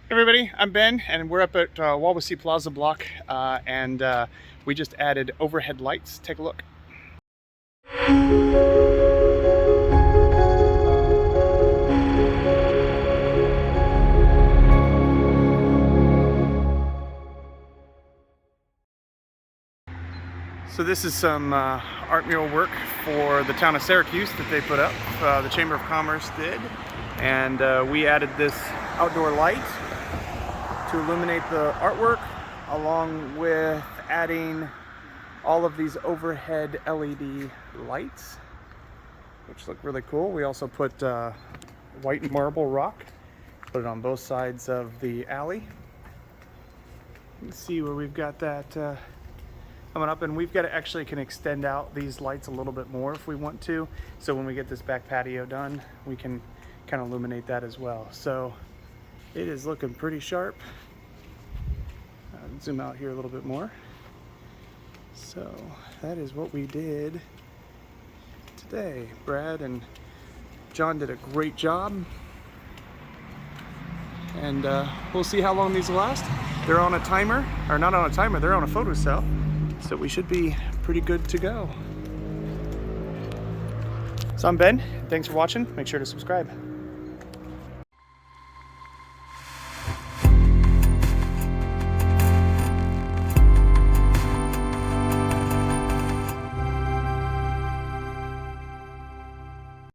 Hey everybody, I'm Ben, and we're up at Wawasee Plaza block, and we just added overhead lights. Take a look. So this is some art mural work for the town of Syracuse that they put up. The Chamber of Commerce did, and we added this outdoor light to illuminate the artwork, along with adding all of these overhead LED lights, which look really cool. We also put white marble rock, put it on both sides of the alley. You can see where we've got that coming up, and we've got to actually can extend out these lights a little bit more if we want to. So when we get this back patio done, we can kind of illuminate that as well. So it is looking pretty sharp. Zoom out here a little bit more. So that is what we did today. Brad and John did a great job, and we'll see how long these last. They're on a timer, or not on a timer, they're on a photo cell, so we should be pretty good to go. So I'm Ben, thanks for watching. Make sure to subscribe.